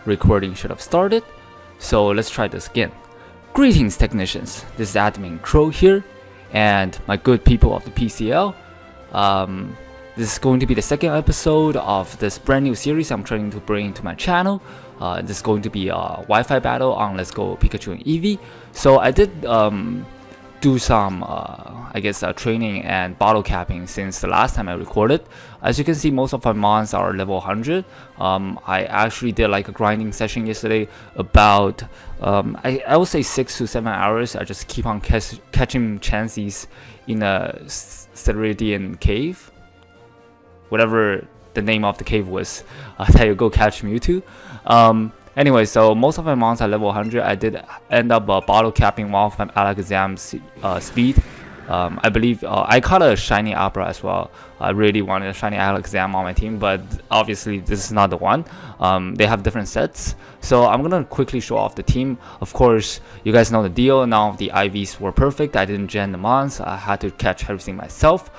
recording should have started. So let's try this again. Greetings technicians, this is Admin Crow here, and my good people of the PCL. This is going to be the second episode of this brand new series I'm trying to bring to my channel. This is going to be a Wi-Fi battle on Let's Go Pikachu and Eevee. So I did do some training and bottle capping since the last time I recorded. As you can see, most of my mons are level 100. I actually did like a grinding session yesterday, about I would say 6 to 7 hours. I just keep on catching Chanseys in a Ceridian cave, whatever the name of the cave was, that you go catch Mewtwo. Anyway, so most of my mons are level 100. I did end up bottle capping one of my Alakazam's speed. I believe I caught a shiny Abra as well. I really wanted a shiny Alakazam on my team, but obviously this is not the one. They have different sets. So I'm gonna quickly show off the team. Of course, you guys know the deal. None of the IVs were perfect. I didn't gen the mons. I had to catch everything myself.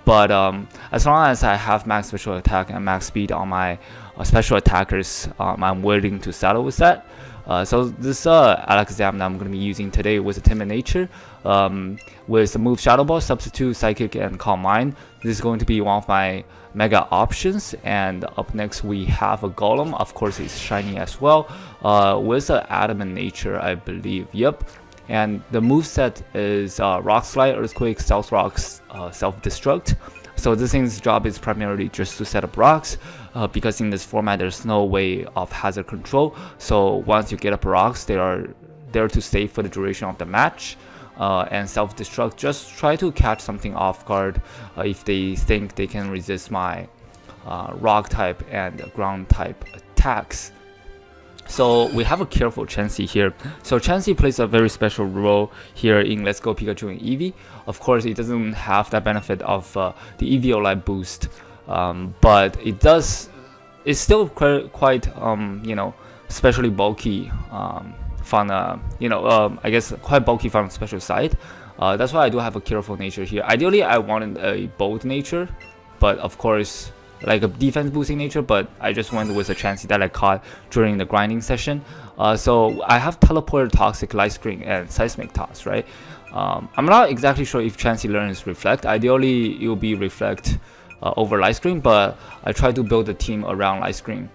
But as long as I have max special attack and max speed on my special attackers, I'm willing to settle with that. So this Alakazam that I'm going to be using today was a Timid Nature, with the move Shadow Ball, Substitute, Psychic, and Calm Mind. This is going to be one of my mega options. And up next we have a Golem. Of course, it's shiny as well, with an Adamant Nature, I believe. Yep. And the move set is Rock Slide, Earthquake, Stealth Rocks, Self-Destruct. So this thing's job is primarily just to set up rocks, because in this format there's no way of hazard control. So once you get up rocks, they are there to stay for the duration of the match. And self-destruct, just try to catch something off guard if they think they can resist my rock type and ground type attacks. So we have a careful Chansey here. So Chansey plays a very special role here in Let's Go Pikachu and Eevee. Of course, it doesn't have that benefit of the EVO-like boost, but it does. It's still quite you know, especially bulky from I guess quite bulky from special side. That's why I do have a careful nature here. Ideally, I wanted a bold nature, but of course, like a defense boosting nature, but I just went with a Chansey that I caught during the grinding session. So I have Teleport, Toxic, Light Screen, and Seismic Toss, right? I'm not exactly sure if Chansey learns Reflect. Ideally, it will be Reflect over Light Screen, but I try to build a team around Light Screen,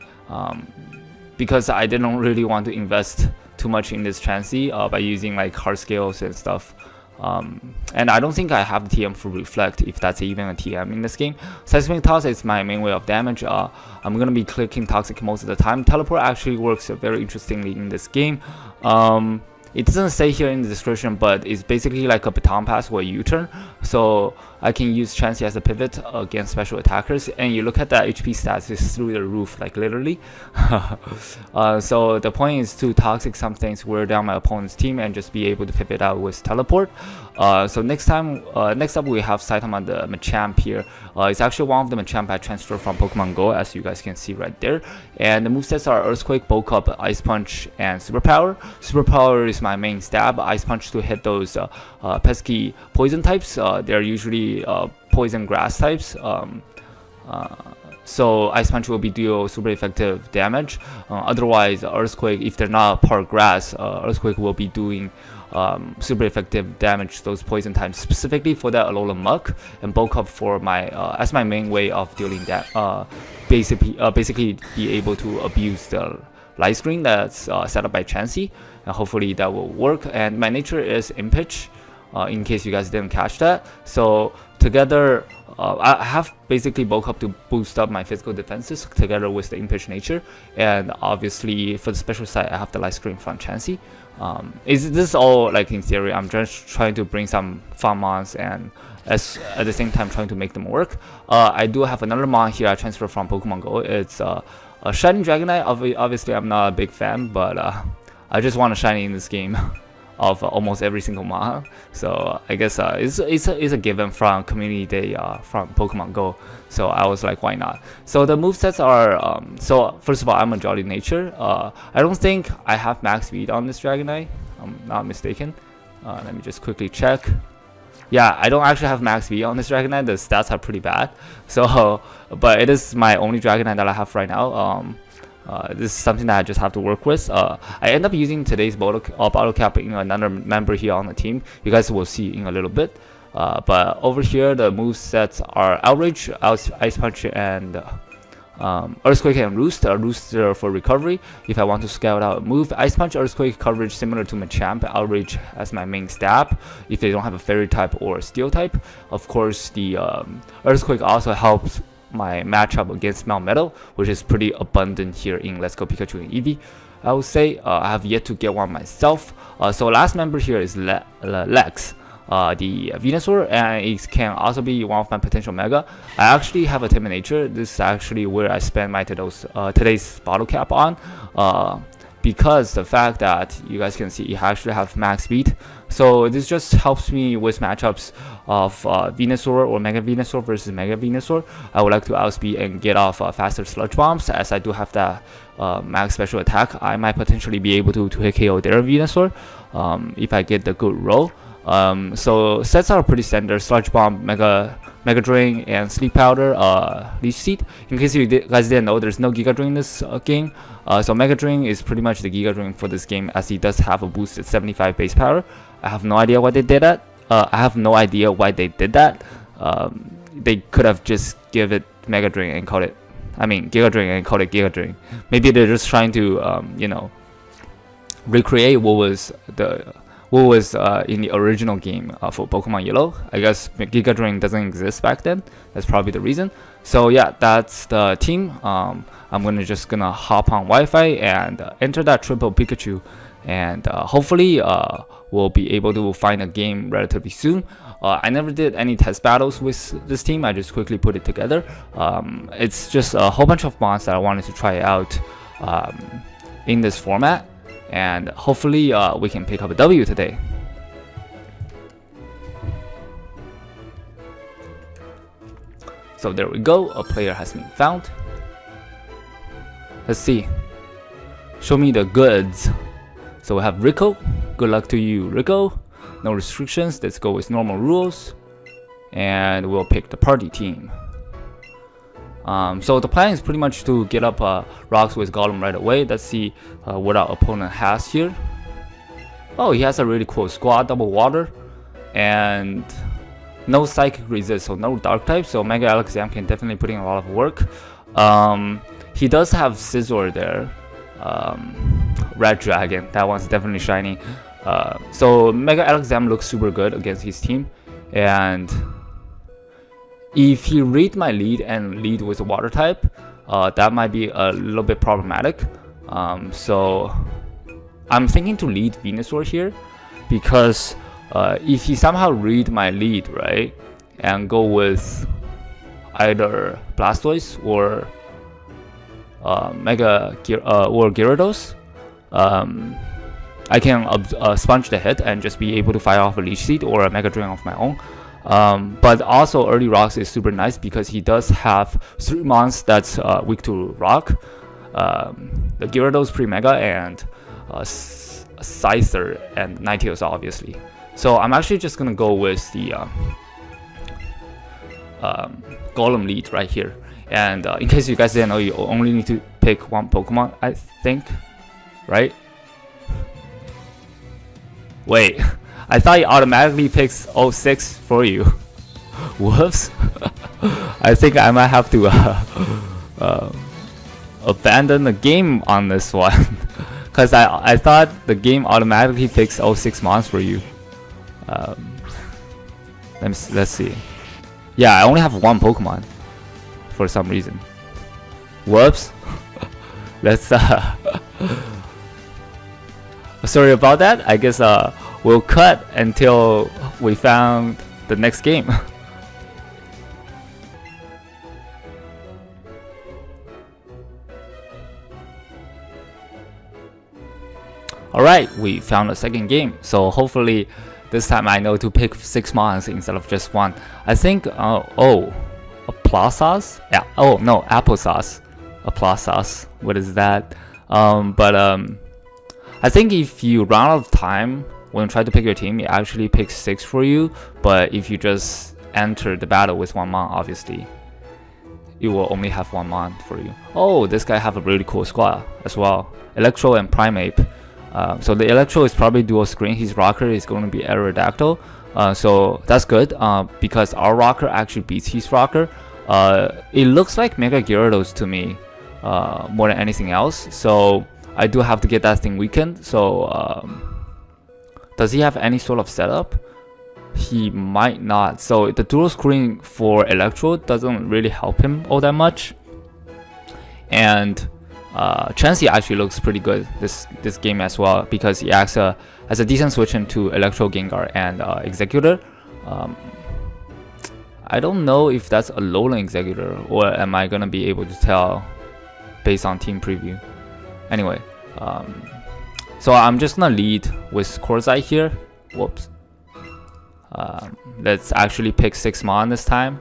because I didn't really want to invest too much in this Chansey by using like hard scales and stuff. And I don't think I have the TM for Reflect, if that's even a TM in this game. Seismic Toss is my main way of damage. I'm going to be clicking Toxic most of the time. Teleport actually works very interestingly in this game. It doesn't say here in the description, but it's basically like a baton pass or a U-turn. So I can use Chansey as a pivot against special attackers, and you look at that HP stats, it's through the roof, like literally. So the point is to Toxic some things, wear down my opponent's team, and just be able to pivot out with Teleport. So next up we have Saitama the Machamp here. It's actually one of the Machamp I transferred from Pokemon Go, as you guys can see right there. And the movesets are Earthquake, Bulk Up, Ice Punch, and Superpower. Superpower is my main stab. Ice Punch to hit those pesky poison types. They're usually poison grass types. So Ice Punch will be deal super effective damage. Otherwise, Earthquake, if they're not part grass, Earthquake will be doing super effective damage to those poison types, specifically for that Alola Muck, and Bulk Up for my as my main way of dealing that. Basically be able to abuse the light screen that's set up by Chansey, and hopefully that will work. And my nature is Impitch, in case you guys didn't catch that. So together, I have basically Bulk Up to boost up my physical defenses together with the Impitch nature, and obviously for the special side I have the light screen from Chansey. This is all like in theory. I'm just trying to bring some fun mons and at the same time trying to make them work. I do have another mon here I transferred from Pokemon Go. It's a shiny Dragonite. Obviously I'm not a big fan, but I just want a shiny in this game of almost every single mon. So I guess it's a given from Community Day from Pokemon Go. So I was like, why not? So the movesets are, so first of all, I'm a Jolly Nature. I don't think I have max speed on this Dragonite. I'm not mistaken. Let me just quickly check. Yeah, I don't actually have max speed on this Dragonite. The stats are pretty bad. So, but it is my only Dragonite that I have right now. This is something that I just have to work with. I end up using today's bottle cap in another member here on the team. You guys will see in a little bit. But over here, the move sets are Outrage, Ice Punch, and Earthquake and Roost. Roost for recovery if I want to scout out a move. Ice Punch, Earthquake coverage similar to Machamp. Outrage as my main stab if they don't have a Fairy type or Steel type. Of course, the Earthquake also helps my matchup against Melmetal, which is pretty abundant here in Let's Go Pikachu and Eevee. I would say I have yet to get one myself. So last member here is Lex. The Venusaur, and it can also be one of my potential Mega. I actually have a Timid Nature. This is actually where I spend my today's bottle cap on, because the fact that you guys can see it actually have max speed. So this just helps me with matchups of Venusaur or Mega Venusaur versus Mega Venusaur. I would like to outspeed and get off faster Sludge Bombs, as I do have that max special attack. I might potentially be able to hit KO their Venusaur if I get the good roll. So sets are pretty standard: Sludge Bomb, Mega Drain, and Sleep Powder, Leech Seed. In case you guys didn't know, there's no Giga Drain in this game. So Mega Drain is pretty much the Giga Drain for this game, as he does have a boosted 75 base power. I have no idea why they did that. They could have just give it Mega Drain and call it, Giga Drain and call it Giga Drain. Maybe they're just trying to, recreate what was in the original game for Pokemon Yellow. I guess Giga Drain doesn't exist back then. That's probably the reason. So yeah, that's the team. I'm just gonna hop on Wi-Fi and enter that triple Pikachu, and hopefully we'll be able to find a game relatively soon. I never did any test battles with this team. I just quickly put it together. It's just a whole bunch of mods that I wanted to try out in this format, and hopefully we can pick up a W today. So there we go, a player has been found. Let's see, show me the goods. So we have Rico. Good luck to you, Rico. No restrictions, let's go with normal rules, and we'll pick the party team. So the plan is pretty much to get up rocks with Golem right away. Let's see what our opponent has here. Oh, he has a really cool squad, double water, and no psychic resist, so no dark type. So Mega Alakazam can definitely put in a lot of work. He does have Scizor there. Red Dragon, that one's definitely shiny. So Mega Alakazam looks super good against his team, and if he read my lead and lead with a water type, that might be a little bit problematic. So I'm thinking to lead Venusaur here, because if he somehow read my lead, right, and go with either Blastoise or Gyarados, I can sponge the hit and just be able to fire off a Leech Seed or a Mega Drain of my own. But also early rocks is super nice because he does have 3 mons that's weak to rock. The Gyarados pre-mega and Scyther and Ninetales obviously. So I'm actually just gonna go with the Golem lead right here. And in case you guys didn't know, you only need to pick one Pokemon, I think, right? Wait, I thought it automatically picks 06 for you. Whoops. I think I might have to abandon the game on this one. Because I thought the game automatically picks 06 mons for you. Let's see. Yeah, I only have one Pokemon for some reason. Whoops. Let's sorry about that. I guess we'll cut until we found the next game. Alright, we found a second game. So hopefully this time I know to pick 6 mons instead of just 1. I think, oh, applesauce? Yeah, oh no, applesauce. Applesauce, what is that? I think if you run out of time when you try to pick your team, it actually picks 6 for you. But if you just enter the battle with 1 mon, obviously, it will only have one mon for you. Oh, this guy have a really cool squad as well. Electro and Primeape. So the Electro is probably dual screen. His rocker is going to be Aerodactyl. So that's good because our rocker actually beats his rocker. It looks like Mega Gyarados to me more than anything else. So I do have to get that thing weakened. So does he have any sort of setup? He might not. So the dual screen for Electro doesn't really help him all that much. And Chansey actually looks pretty good this game as well because he acts as a decent switch into Electro, Gengar, and Executor. I don't know if that's a Alolan Executor or am I gonna be able to tell based on team preview. Anyway, so I'm just gonna lead with Corsair here. Whoops. Let's actually pick 6 Mon this time,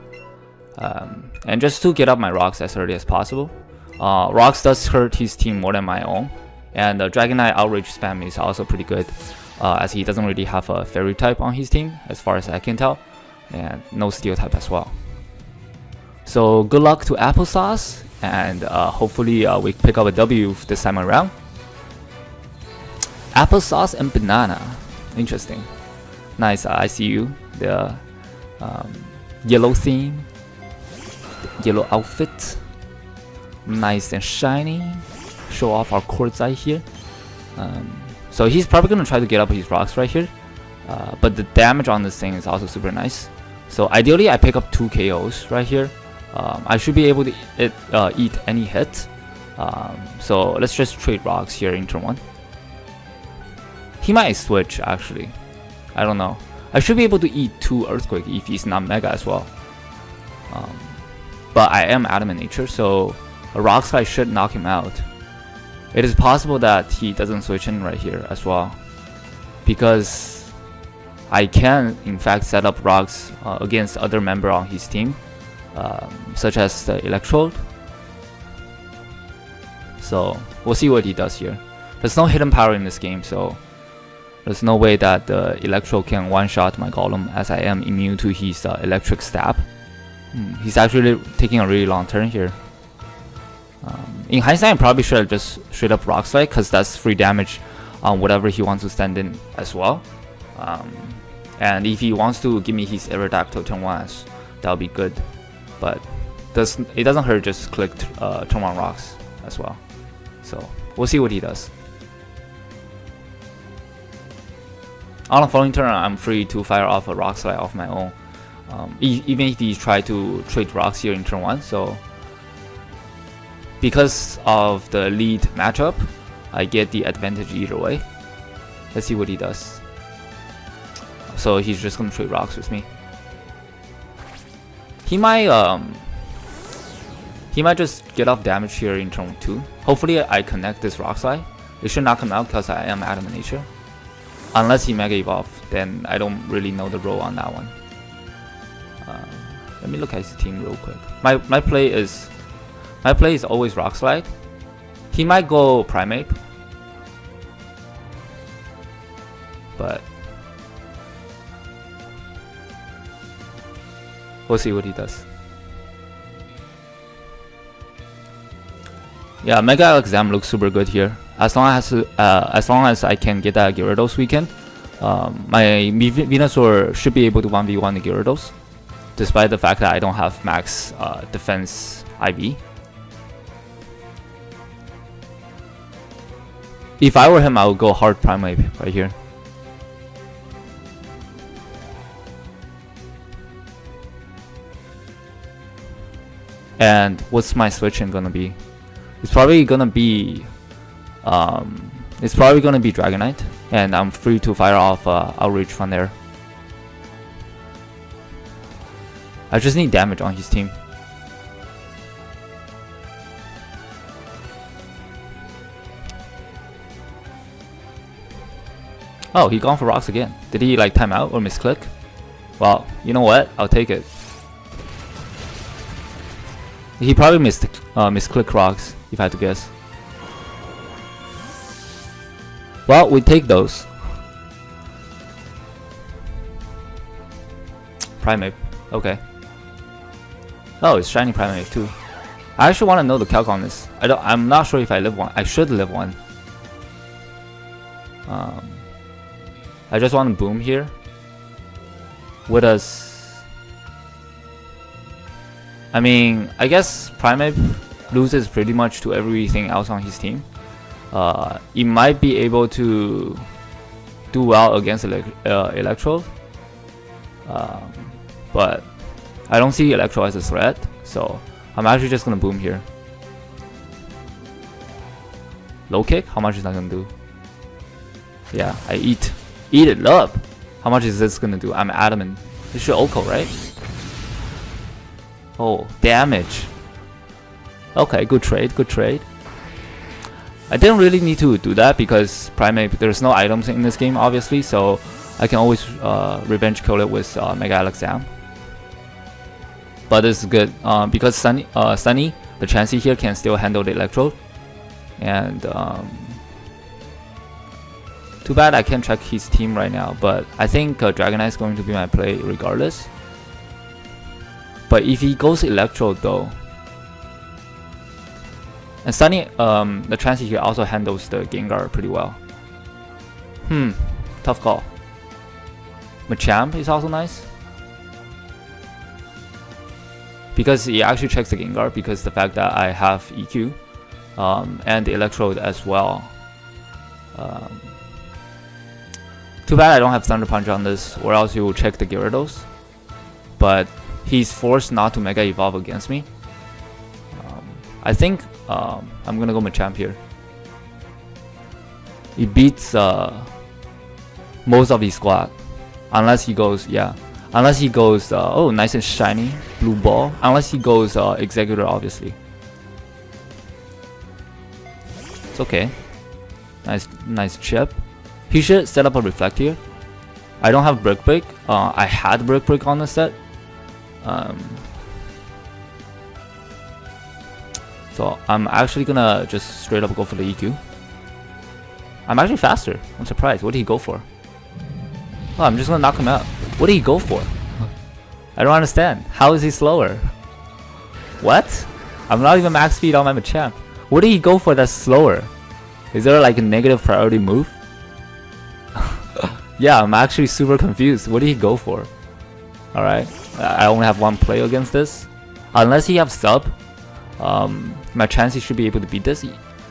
and just to get up my rocks as early as possible. Rocks does hurt his team more than my own, and Dragonite Outrage spam is also pretty good, as he doesn't really have a Fairy type on his team as far as I can tell, and no Steel type as well. So good luck to Applesauce, and hopefully we pick up a W this time around. Applesauce and Banana, interesting. Nice, I see you. The yellow theme, yellow outfit, nice and shiny. Show off our Corsair here. So he's probably gonna try to get up his rocks right here, but the damage on this thing is also super nice. So ideally, I pick up 2 KOs right here. I should be able to eat any hit. So let's just trade rocks here in turn 1. He might switch actually. I don't know. I should be able to eat 2 Earthquake if he's not Mega as well. But I am Adamant Nature, so a Rock Slide should knock him out. It is possible that he doesn't switch in right here as well, because I can in fact set up rocks against other member on his team, such as the Electrode. So we'll see what he does here. There's no hidden power in this game, so there's no way that the Electro can one-shot my Golem, as I am immune to his electric stab. He's actually taking a really long turn here. In hindsight, I probably should have just straight up Rock Slide, because that's free damage on whatever he wants to stand in as well. And if he wants to give me his Aerodactyl turn 1, that would be good. But it doesn't hurt just click turn 1 rocks as well. So we'll see what he does. On the following turn, I'm free to fire off a Rock Slide of my own, even if he try to trade rocks here in turn 1. So because of the lead matchup, I get the advantage either way. Let's see what he does. So he's just gonna trade rocks with me. He might just get off damage here in turn 2. Hopefully I connect this Rock Slide. It should knock him out because I am Adamant Nature. Unless he Mega Evolve, then I don't really know the role on that one. Let me look at his team real quick. My play is always Rock Slide. He might go Primeape, but we'll see what he does. Yeah, Mega Alakazam looks super good here. As long as I can get that Gyarados weekend, my Venusaur should be able to 1v1 the Gyarados, despite the fact that I don't have max defense IV. If I were him, I would go hard Primeape right here. And what's my switching gonna be? It's probably gonna be Dragonite, and I'm free to fire off Outrage from there. I just need damage on his team. Oh, he gone for rocks again. Did he like time out or misclick? Well, you know what? I'll take it. He probably misclick rocks, if I had to guess. Well, we take those. Primeape. Okay. Oh, it's shiny Primeape too. I actually want to know the calc on this. I'm not sure if I live one. I should live one. I just want to boom here. What does? I mean, I guess Primate loses pretty much to everything else on his team. He might be able to do well against Electro, but I don't see Electro as a threat, so I'm actually just gonna boom here. Low kick? How much is that gonna do? Yeah, I eat it up. How much is this gonna do? I'm adamant. This should Oko, right? Oh, damage. Okay, good trade, good trade. I didn't really need to do that because Primate, there's no items in this game, obviously, so I can always revenge kill it with Mega Alakazam. But this is good because Sunny, the Chansey here can still handle the Electrode. And too bad I can't check his team right now, but I think Dragonite is going to be my play regardless. But if he goes Electrode though, and Sunny, the Chansey here also handles the Gengar pretty well. Tough call. Machamp is also nice. Because he actually checks the Gengar because the fact that I have EQ and the Electrode as well. Too bad I don't have Thunder Punch on this, or else he will check the Gyarados. But he's forced not to Mega Evolve against me. I think I'm gonna go Machamp here. He beats most of his squad, unless he goes, unless he goes, oh, nice and shiny, blue ball. Unless he goes Executor, obviously. It's okay. Nice chip. He should set up a Reflect here. I don't have Brick Break. I had Brick Break on the set. So I'm actually gonna just straight up go for the EQ. I'm actually faster. I'm surprised. What did he go for? Oh, I'm just gonna knock him out. What did he go for? I don't understand. How is he slower? What? I'm not even max speed on my Machamp. What did he go for that's slower? Is there like a negative priority move? Yeah, I'm actually super confused. What did he go for? Alright. I only have one play against this. Unless he has sub, my Chansey should be able to beat this.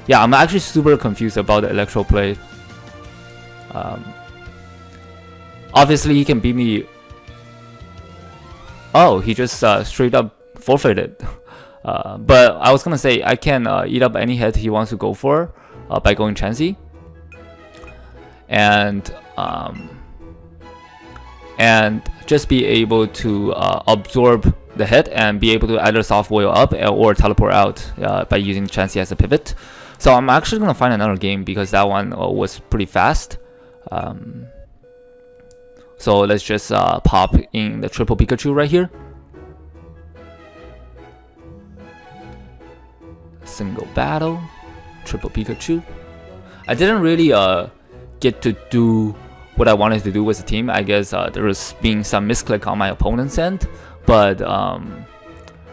Yeah, I'm actually super confused about the Electro play. Obviously, he can beat me. Oh, he just straight up forfeited. But I was gonna say I can eat up any hit he wants to go for by going Chansey, and just be able to absorb the hit and be able to either soft boil up or teleport out by using Chansey as a pivot. So I'm actually gonna find another game because that one was pretty fast. So let's just pop in the triple Pikachu right here. Single battle, triple Pikachu. I didn't really get to do what I wanted to do with the team. I guess there was being some misclick on my opponent's end, but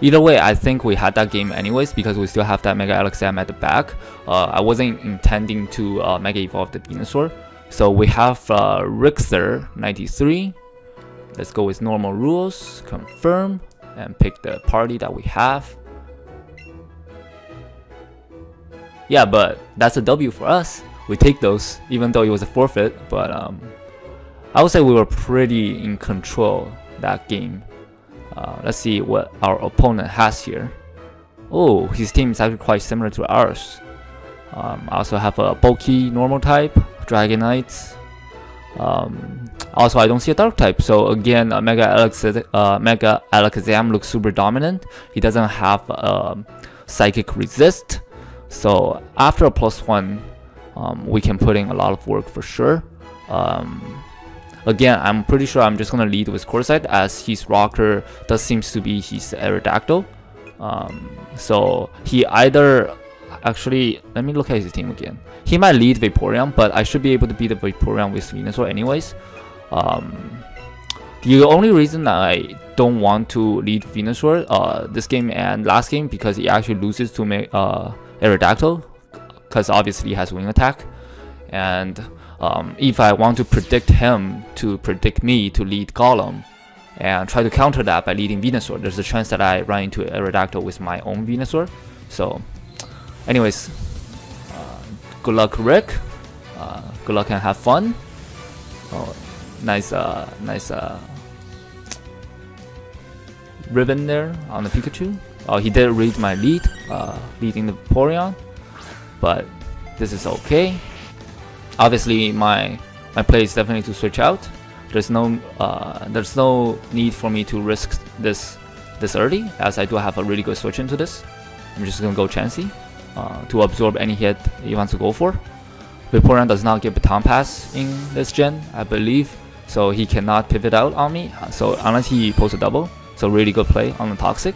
either way, I think we had that game anyways because we still have that Mega Alakazam at the back. I wasn't intending to Mega Evolve the Venusaur. So we have Rixer 93. Let's go with normal rules, confirm, and pick the party that we have. Yeah, but that's a W for us. We take those, even though it was a forfeit. But I would say we were pretty in control that game. Let's see what our opponent has here. Oh, his team is actually quite similar to ours. I also have a bulky normal type, Dragonite. Also, I don't see a dark type. So again, Mega Alakazam looks super dominant. He doesn't have psychic resist. So after a +1, we can put in a lot of work for sure. Again, I'm pretty sure I'm just gonna lead with Corset as his rocker does seems to be his Aerodactyl. So he either actually, let me look at his team again. He might lead Vaporeon, but I should be able to beat the Vaporeon with Venusaur anyways. The only reason I don't want to lead Venusaur this game and last game, because he actually loses to Aerodactyl, because obviously he has wing attack. And if I want to predict him to predict me to lead Golem and try to counter that by leading Venusaur, there's a chance that I run into Aerodactyl with my own Venusaur. So anyways, good luck, Rick. Good luck and have fun. Oh, nice ribbon there on the Pikachu. Oh, he did read my lead, leading the Vaporeon, but this is okay. Obviously, my play is definitely to switch out. There's no need for me to risk this early, as I do have a really good switch into this. I'm just gonna go Chansey to absorb any hit he wants to go for. Vaporeon does not get Baton Pass in this gen, I believe, so he cannot pivot out on me. So unless he posts a double, so really good play on the Toxic.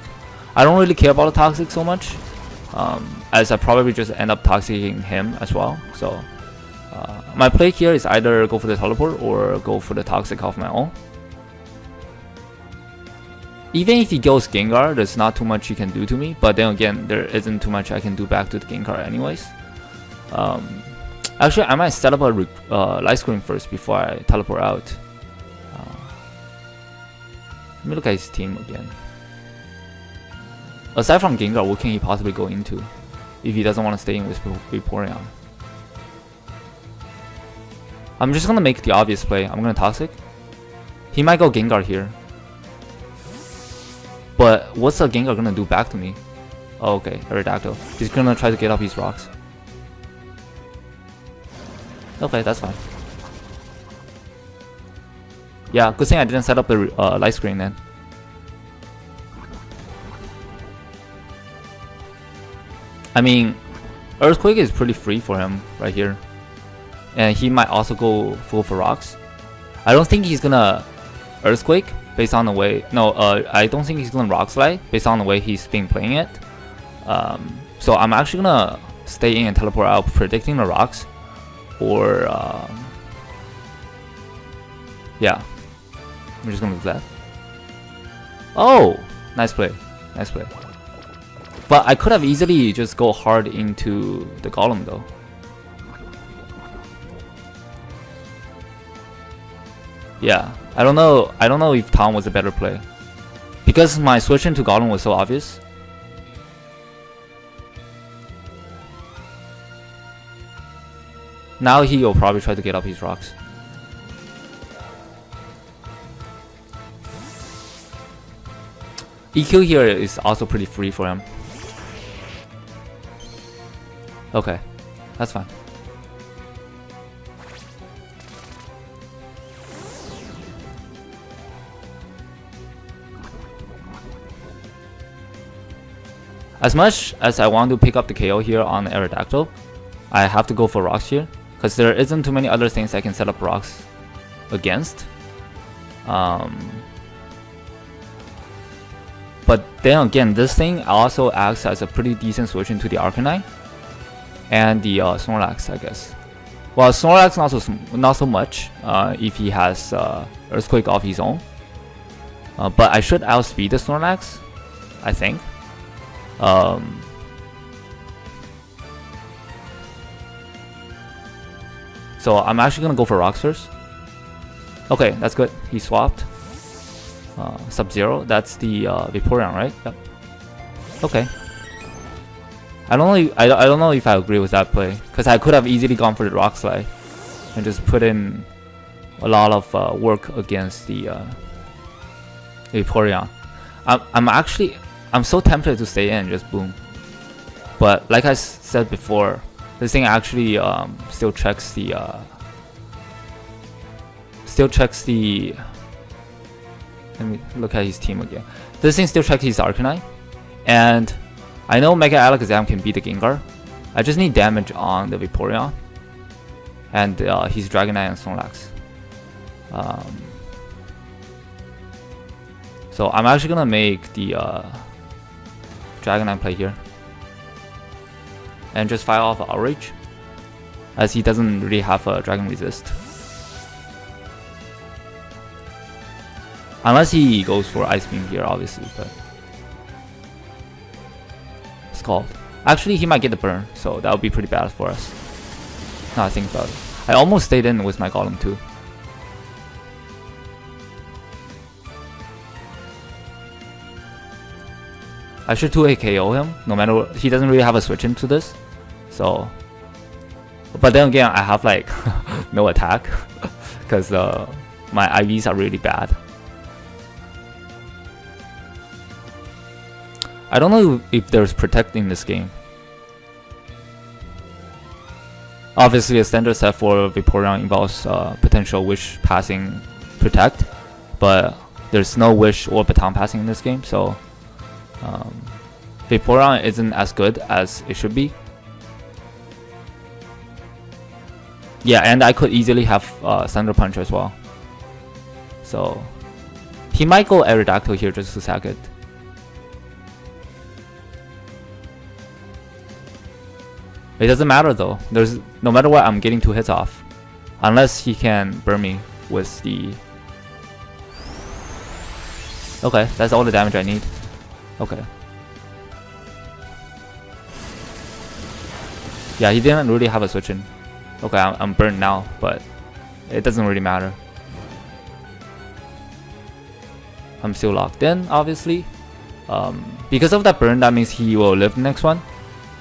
I don't really care about the Toxic so much, as I probably just end up toxicking him as well. So my play here is either go for the Teleport or go for the Toxic off my own. Even if he goes Gengar, there's not too much he can do to me, but then again, there isn't too much I can do back to the Gengar anyways. Actually, I might set up a light screen first before I teleport out. Let me look at his team again. Aside from Gengar, what can he possibly go into if he doesn't want to stay in with Vaporeon? I'm just gonna make the obvious play. I'm gonna Toxic. He might go Gengar here. But what's the Gengar gonna do back to me? Oh, okay, Aerodactyl. He's gonna try to get up his rocks. Okay, that's fine. Yeah, good thing I didn't set up the light screen then. I mean, Earthquake is pretty free for him right here. And he might also go full for rocks. I don't think he's gonna Earthquake based on the way... No, I don't think he's gonna Rock Slide based on the way he's been playing it. So I'm actually gonna stay in and teleport out, predicting the rocks. Or... yeah. I'm just gonna do that. Oh! Nice play. Nice play. But I could have easily just go hard into the Golem though. Yeah, I don't know if Tom was a better play. Because my switch into Golem was so obvious. Now he will probably try to get up his rocks. EQ here is also pretty free for him. Okay, that's fine. As much as I want to pick up the KO here on Aerodactyl, I have to go for rocks here, because there isn't too many other things I can set up rocks against. But then again, this thing also acts as a pretty decent switch into the Arcanine and the Snorlax, I guess. Well, Snorlax not so much if he has Earthquake off his own. But I should outspeed the Snorlax, I think. So I'm actually gonna go for rocks first. Okay, that's good. He swapped. Sub-Zero. That's the Vaporeon, right? Yep. Okay. I don't know if I agree with that play, because I could have easily gone for the Rock Slide and just put in a lot of work against the Vaporeon. I'm so tempted to stay in, just boom. But like I said before, this thing actually still checks the let me look at his team again. This thing still checks his Arcanine, and I know Mega Alakazam can beat the Gengar. I just need damage on the Vaporeon and his Dragonite and Snorlax. So I'm actually gonna make the Dragonite play here and just fire off Outrage, as he doesn't really have a Dragon Resist. Unless he goes for Ice Beam here, obviously, but... Scald. Actually, he might get the burn, so that would be pretty bad for us. Now I think about it. I almost stayed in with my Golem too. I should 2A KO him, no matter what. He doesn't really have a switch into this. So... But then again, I have like no attack. Because my IVs are really bad. I don't know if there's Protect in this game. Obviously, a standard set for Vaporeon involves potential Wish passing Protect. But there's no Wish or Baton passing in this game, so... Vaporeon isn't as good as it should be. Yeah, and I could easily have Thunder Punch as well. So he might go Aerodactyl here just to sack it. It doesn't matter though. There's no matter what, I'm getting 2 hits off, unless he can burn me with the. Okay, that's all the damage I need. Okay. Yeah, he didn't really have a switch in. Okay, I'm burned now, but it doesn't really matter. I'm still locked in, obviously. Because of that burn, that means he will live the next one.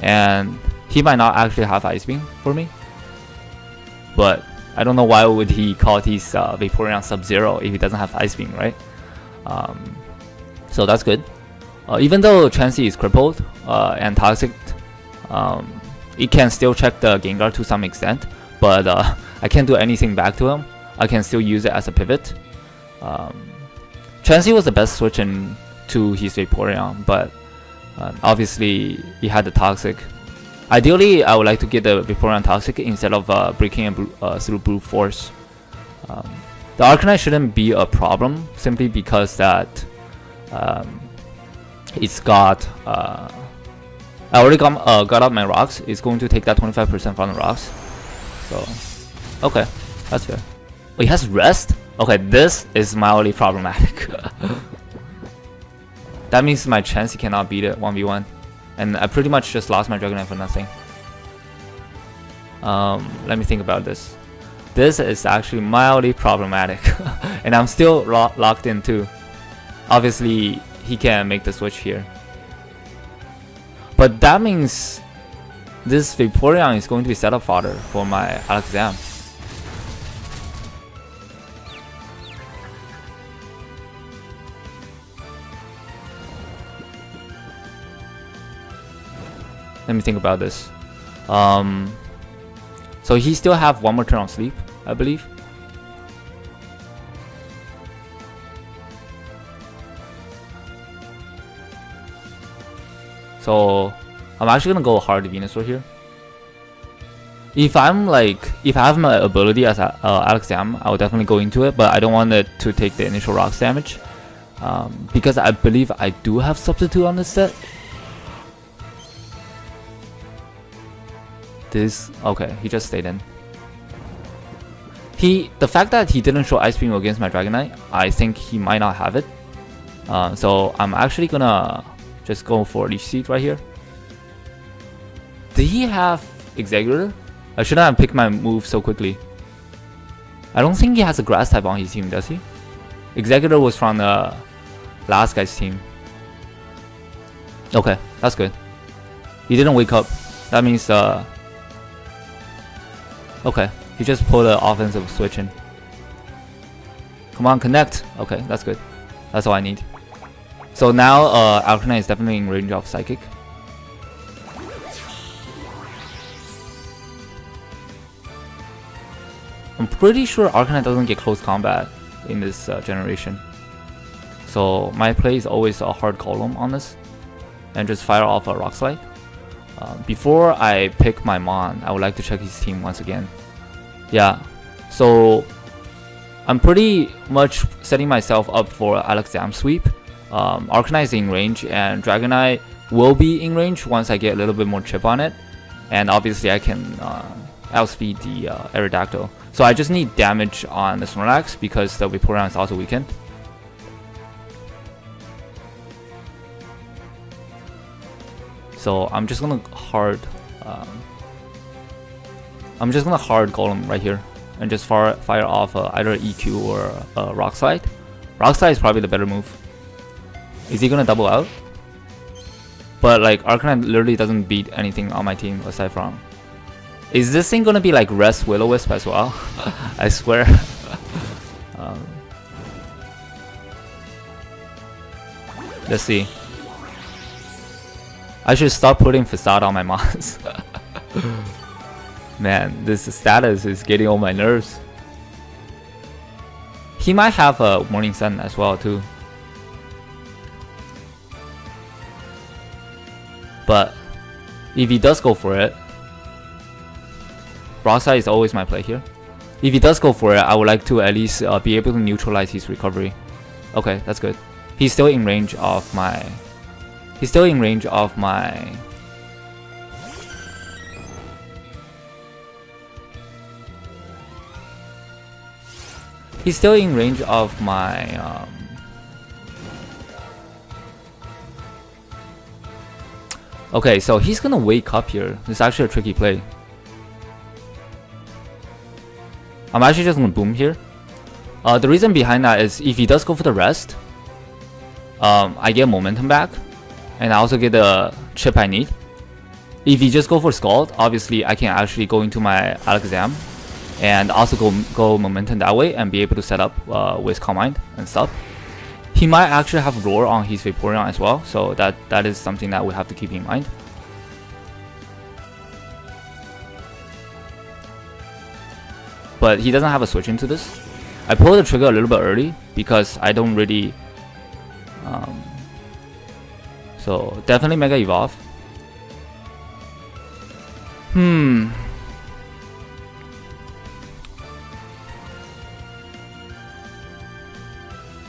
And he might not actually have Ice Beam for me. But I don't know why would he call his Vaporeon Sub-Zero if he doesn't have Ice Beam, right? So that's good. Even though Chansey is crippled and toxic, it can still check the Gengar to some extent, but I can't do anything back to him. I can still use it as a pivot. Chansey was the best switch in to his Vaporeon, but obviously he had the toxic. Ideally, I would like to get the Vaporeon toxic instead of breaking through brute force. The Arcanine shouldn't be a problem simply because that it's got. I already got up my rocks. It's going to take that 25% from the rocks. So, okay, that's fair. Oh, he has rest? Okay, this is mildly problematic. That means my chance he cannot beat it 1v1. And I pretty much just lost my Dragonite for nothing. Let me think about this. This is actually mildly problematic. And I'm still locked in too. Obviously, he can make the switch here. But that means this Vaporeon is going to be setup fodder for my Alakazam. Let me think about this. So he still have one more turn of sleep, I believe. So I'm actually gonna go hard Venusaur here. If I have my ability as Alakazam, I will definitely go into it, but I don't want it to take the initial rocks damage. Because I believe I do have Substitute on this set. Okay, he just stayed in. The fact that he didn't show Ice Beam against my Dragonite, I think he might not have it. So I'm actually gonna just go for Leech Seed right here. Did he have Executor? I shouldn't have picked my move so quickly. I don't think he has a Grass type on his team, does he? Executor was from the last guy's team. Okay, that's good. He didn't wake up. That means okay, he just pulled an offensive switch in. Come on, connect. Okay, that's good. That's all I need. So now Arcanine is definitely in range of Psychic. I'm pretty sure Arcanine doesn't get close combat in this generation. So my play is always a hard column on this. And just fire off a Rock Slide. Before I pick my Mon, I would like to check his team once again. Yeah, so I'm pretty much setting myself up for Alakazam sweep. Arcanine is in range and Dragonite will be in range once I get a little bit more chip on it. And obviously I can outspeed the Aerodactyl. So I just need damage on the Snorlax because the Vaporeon is also weakened. So I'm just gonna hard golem right here and just fire off either EQ or Rock Slide. Rock Slide is probably the better move. Is he gonna double out? But like Arcanine literally doesn't beat anything on my team aside from. Is this thing gonna be like Rest Will-O-Wisp as well? I swear. Let's see. I should stop putting Facade on my mons. Man, this status is getting on my nerves. He might have a Morning Sun as well too. But if he does go for it, Rock Slide is always my play here. If he does go for it, I would like to at least be able to neutralize his recovery. Okay, that's good. He's still in range of my... He's still in range of my... He's still in range of my... Okay, so he's gonna wake up here. It's actually a tricky play. I'm actually just gonna boom here. The reason behind that is if he does go for the rest, I get momentum back, and I also get the chip I need. If he just go for Scald, obviously I can actually go into my Alakazam and also go momentum that way and be able to set up with Calm Mind and stuff. He might actually have Roar on his Vaporeon as well, so that is something that we have to keep in mind. But he doesn't have a switch into this. I pulled the trigger a little bit early because I don't really... so definitely Mega Evolve.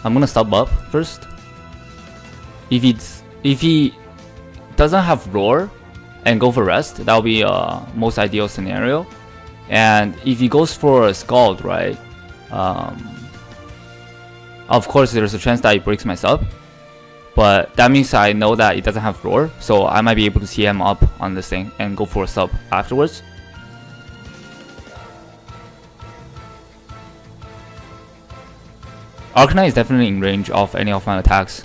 I'm gonna sub up first. If he doesn't have Roar and go for rest, that will be most ideal scenario. And if he goes for a Scald, right? Of course, there's a chance that he breaks my sub, but that means I know that it doesn't have Roar, so I might be able to CM up on this thing and go for a sub afterwards. Arcanine is definitely in range of any of my attacks.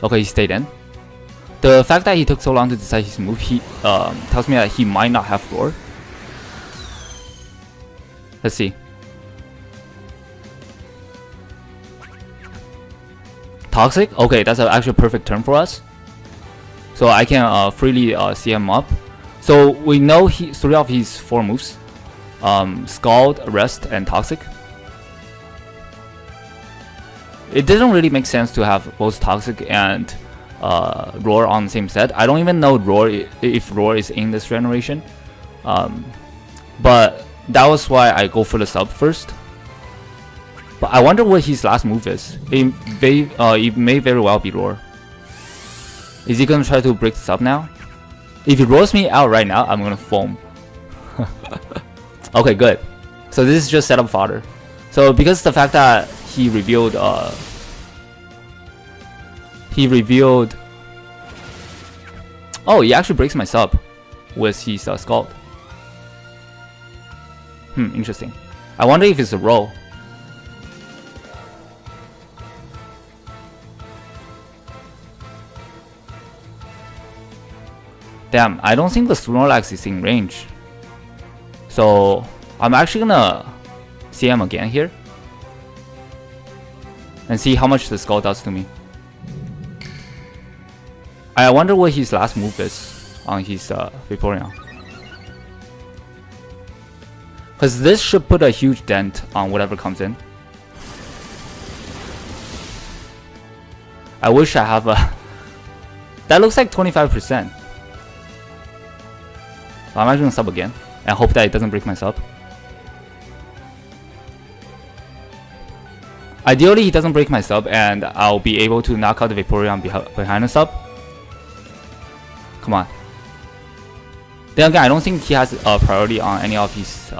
Okay, he stayed in. The fact that he took so long to decide his move, he tells me that he might not have Roar. Let's see. Toxic? Okay, that's actually a perfect turn for us. So I can freely CM up. So we know 3 of his 4 moves. Scald, Rest, and Toxic. It doesn't really make sense to have both Toxic and Roar on the same set. I don't even know if Roar is in this generation. But that was why I go for the sub first. But I wonder what his last move is. It may very well be Roar. Is he gonna try to break the sub now? If he rolls me out right now, I'm gonna foam. Okay, good. So this is just setup fodder. So because the fact that he revealed oh, he actually breaks my sub with his Scald. Interesting. I wonder if it's a roll. Damn, I don't think the Snorlax is in range. So I'm actually gonna CM again here and see how much the Skull does to me. I wonder what his last move is on his Vaporeon, because this should put a huge dent on whatever comes in. I wish I have a... That looks like 25%. I'm actually gonna sub again and hope that it doesn't break my sub. Ideally, he doesn't break my sub and I'll be able to knock out the Vaporeon behind the sub. Come on. Then again, I don't think he has a priority on any of his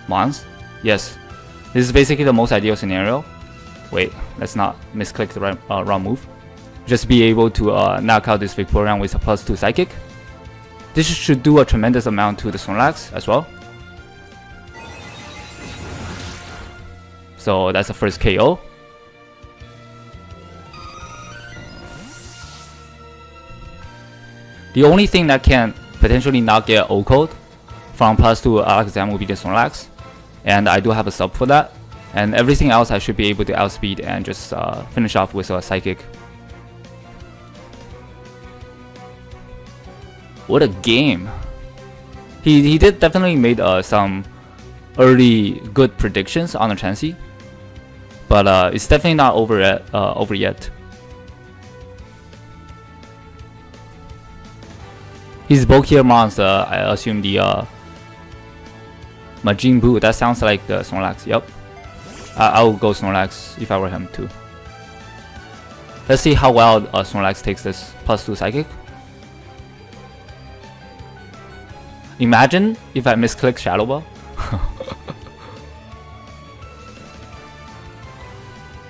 mons. Yes, this is basically the most ideal scenario. Wait, let's not misclick the wrong move. Just be able to knock out this Vaporeon with a +2 Psychic. This should do a tremendous amount to the Snorlax as well. So that's the first KO. The only thing that can potentially not get O-Code from +2 Alakazam will be the Snorlax. And I do have a sub for that. And everything else I should be able to outspeed and just finish off with a Psychic. What a game. He did definitely made some early good predictions on the Chansey. But it's definitely not over yet. His bulkier monster, I assume the Majin Buu. That sounds like the Snorlax. Yep. I would go Snorlax if I were him too. Let's see how well Snorlax takes this +2 Psychic. Imagine if I misclick Shadow Ball.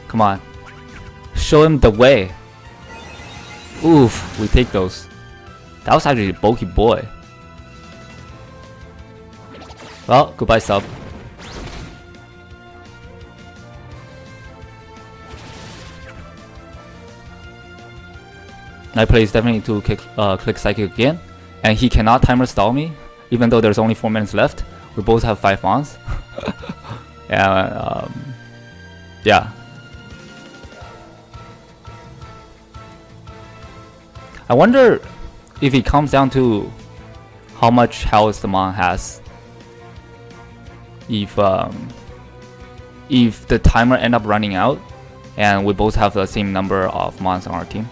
Come on. Show him the way. Oof, we take those. That was actually a bulky boy. Well, goodbye sub. My play is definitely to click Psychic again. And he cannot timer stall me, even though there's only 4 minutes left. We both have 5 mons. And yeah. I wonder if it comes down to how much health the mon has. If the timer end up running out and we both have the same number of mons on our team.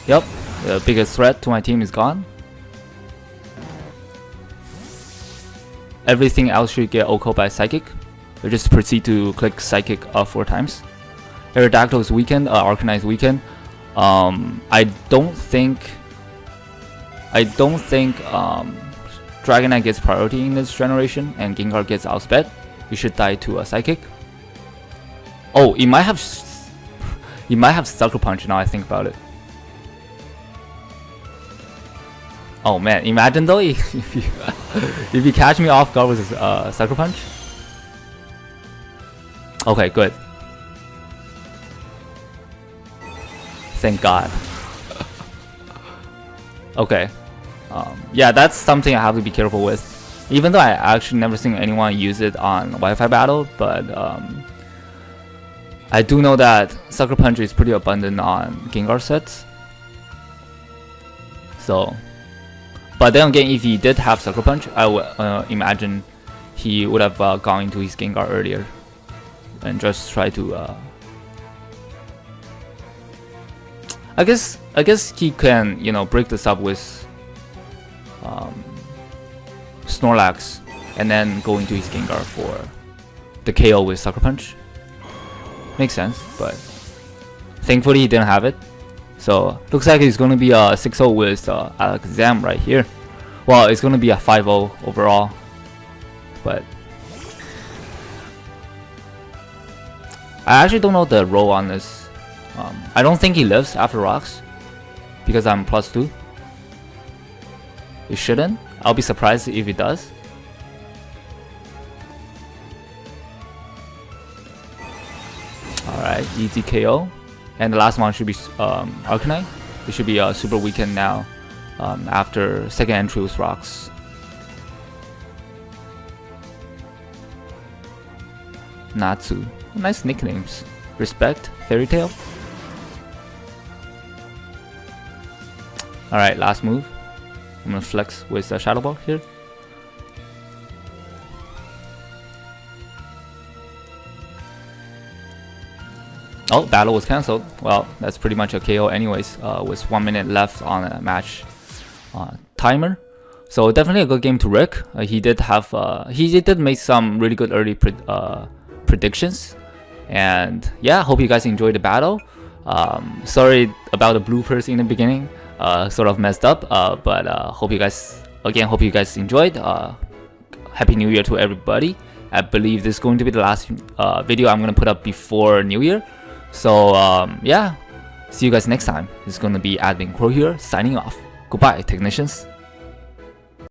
Yep, the biggest threat to my team is gone. Everything else should get O-Code by Psychic. We just proceed to click Psychic 4 times. Aerodactyl is weakened, Arcanine is weakened. I don't think Dragonite gets priority in this generation, and Gengar gets outsped. You should die to a Psychic. Oh, it might have Sucker Punch now I think about it. Oh man, imagine though if you catch me off guard with a Sucker Punch. Okay, good. Thank God. Okay. Yeah, that's something I have to be careful with. Even though I actually never seen anyone use it on Wi-Fi battle, but I do know that Sucker Punch is pretty abundant on Gengar sets. So, but then again, if he did have Sucker Punch, I would imagine he would have gone into his Gengar earlier and just try to. I guess he can, you know, break this up with Snorlax and then go into his Gengar for the KO with Sucker Punch. Makes sense, but thankfully he didn't have it. So looks like it's going to be a 6-0 with Alakazam right here. Well, it's going to be a 5-0 overall, but I actually don't know the roll on this. I don't think he lives after rocks because I'm +2. It shouldn't. I'll be surprised if it does. Alright, easy KO. And the last one should be Arcanine. It should be super weakened now after second entry with rocks. Natsu. Nice nicknames. Respect. Fairy Tail. Alright, last move. I'm gonna flex with a Shadow Ball here. Oh, battle was cancelled. Well, that's pretty much a KO anyways, with 1 minute left on a match timer. So definitely a good game to Rick. He did make some really good early predictions. And yeah, hope you guys enjoyed the battle. Sorry about the bloopers in the beginning. Sort of messed up, but hope you guys enjoyed. Happy New Year to everybody, I believe this is going to be the last video I'm gonna put up before New Year. So yeah, see you guys next time. This is gonna be Admin Crow here signing off. Goodbye, technicians.